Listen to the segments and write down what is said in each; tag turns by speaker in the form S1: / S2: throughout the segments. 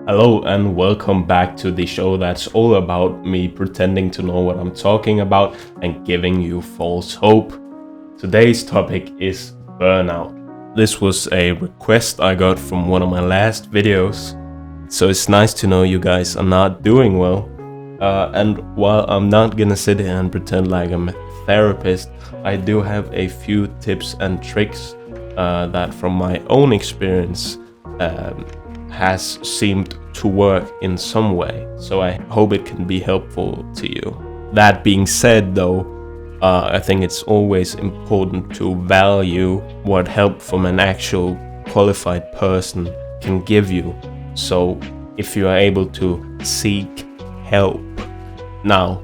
S1: Hello and welcome back to the show that's all about me pretending to know what I'm talking about and giving you false hope. Today's topic is burnout. This was a request I got from one of my last videos, so it's nice to know you guys are not doing well. And while I'm not gonna sit here and pretend like I'm a therapist, I do have a few tips and tricks that from my own experience has seemed to work in some way, so I hope it can be helpful to you. That being said though, I think it's always important to value what help from an actual qualified person can give you. So if you are able to seek help. Now,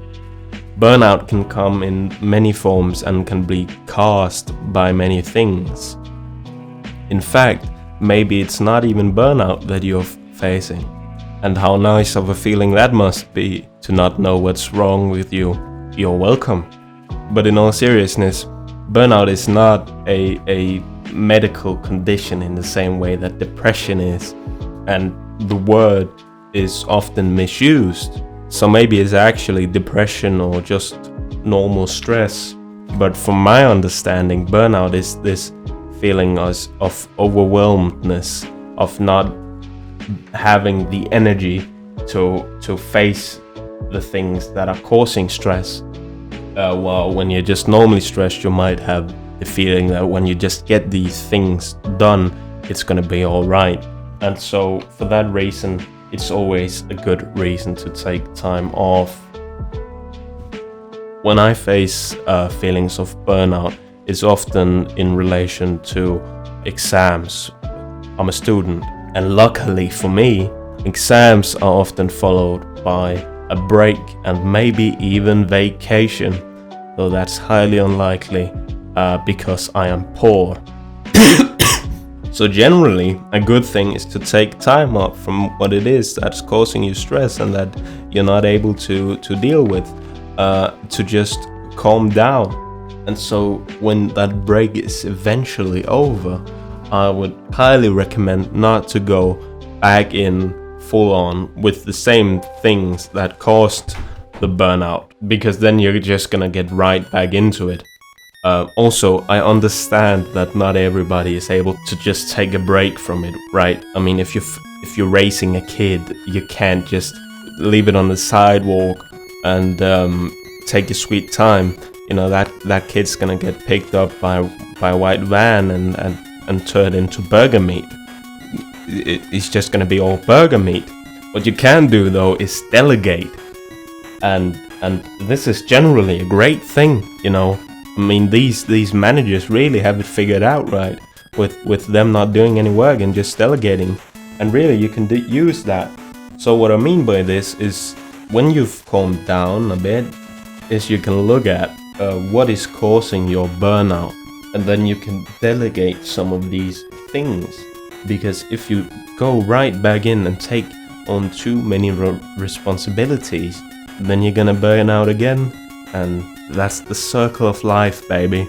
S1: burnout can come in many forms and can be caused by many things. In fact, maybe it's not even burnout that you're facing. And how nice of a feeling that must be to not know what's wrong with you. You're welcome. But in all seriousness, burnout is not a medical condition in the same way that depression is. And the word is often misused. So maybe it's actually depression or just normal stress. But from my understanding, burnout is this feeling of overwhelmedness, of not having the energy to face the things that are causing stress. While when you're just normally stressed, you might have the feeling that when you just get these things done, it's gonna be all right. And so for that reason, it's always a good reason to take time off. When I face feelings of burnout, it's often in relation to exams. I'm a student, and luckily for me, exams are often followed by a break and maybe even vacation, though that's highly unlikely because I am poor. So generally, a good thing is to take time off from what it is that's causing you stress and that you're not able to deal with, to just calm down. And so when that break is eventually over, I would highly recommend not to go back in full on with the same things that caused the burnout, because then you're just gonna get right back into it. Also, I understand that not everybody is able to just take a break from it, right? I mean, if you're raising a kid, you can't just leave it on the sidewalk and take your sweet time. You know, that kid's gonna get picked up by a white van and turned into burger meat. It's just gonna be all burger meat. What you can do though is delegate, and this is generally a great thing, you know. I mean, these managers really have it figured out, right? With them not doing any work and just delegating, and really you can use that. So what I mean by this is, when you've calmed down a bit, is you can look at what is causing your burnout, and then you can delegate some of these things. Because if you go right back in and take on too many responsibilities, then you're gonna burn out again. And that's the circle of life, baby.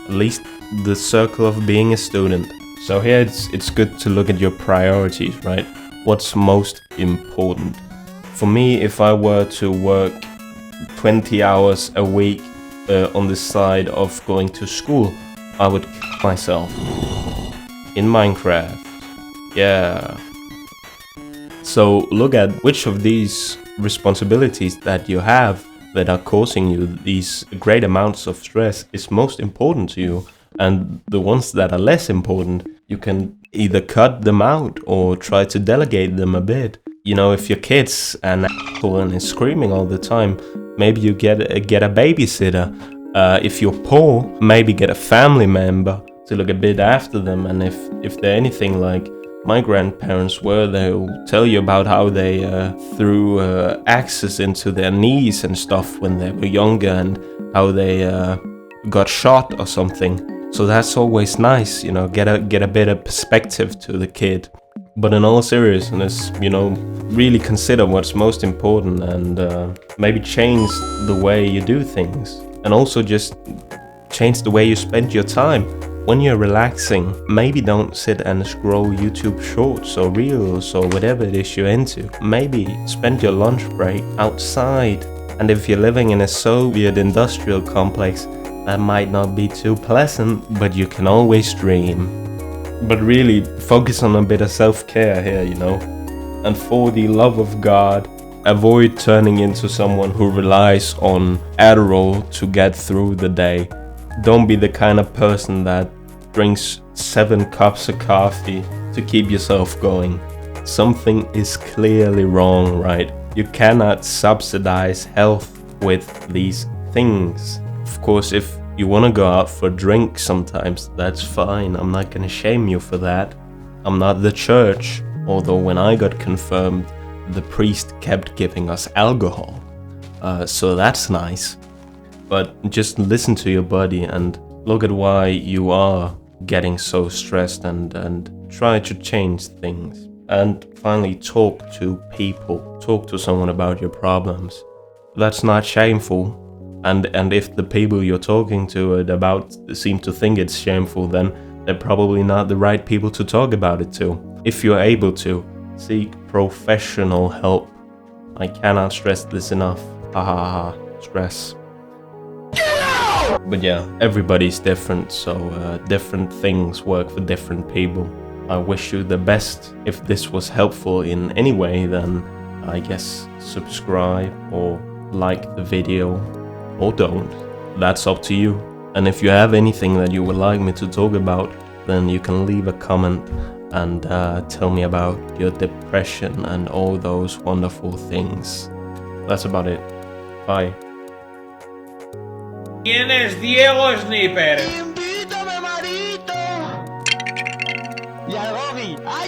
S1: At least the circle of being a student. So here it's good to look at your priorities, right? What's most important? For me, if I were to work 20 hours a week on the side of going to school, I would kill myself. In Minecraft. Yeah. So look at which of these responsibilities that you have that are causing you these great amounts of stress is most important to you, and the ones that are less important, you can either cut them out or try to delegate them a bit. You know, if your kid's an asshole and is screaming all the time, maybe you get a babysitter. If you're poor, maybe get a family member to look a bit after them. And if they're anything like my grandparents were, they'll tell you about how they threw axes into their knees and stuff when they were younger, and how they got shot or something. So that's always nice, you know, get a bit of perspective to the kid. But in all seriousness, you know, really consider what's most important, and maybe change the way you do things, and also just change the way you spend your time. when you're relaxing, maybe don't sit and scroll YouTube shorts or reels or whatever it is you're into. Maybe spend your lunch break outside. And if you're living in a Soviet industrial complex, that might not be too pleasant, but you can always dream. But really, focus on a bit of self-care here, you know. And for the love of God, avoid turning into someone who relies on Adderall to get through the day. Don't be the kind of person that drinks 7 cups of coffee to keep yourself going. Something is clearly wrong, right? You cannot subsidize health with these things. Of course, if you want to go out for a drink sometimes, that's fine. I'm not gonna shame you for that. I'm not the church, although when I got confirmed, the priest kept giving us alcohol. So that's nice. But just listen to your body and look at why you are getting so stressed and try to change things. And finally, talk to people. Talk to someone about your problems. That's not shameful. And if the people you're talking to about seem to think it's shameful, then they're probably not the right people to talk about it to. If you're able to, seek professional help. I cannot stress this enough. Ha ha ha. Stress. But yeah, everybody's different, so different things work for different people. I wish you the best. If this was helpful in any way, then I guess subscribe or like the video, or don't. That's up to you. And if you have anything that you would like me to talk about, then you can leave a comment and tell me about your depression and all those wonderful things. That's about it. Bye.
S2: ¿Quién es Diego Sniper?
S3: ¡Invítame, marito! Y al Bobby. ¡Ay,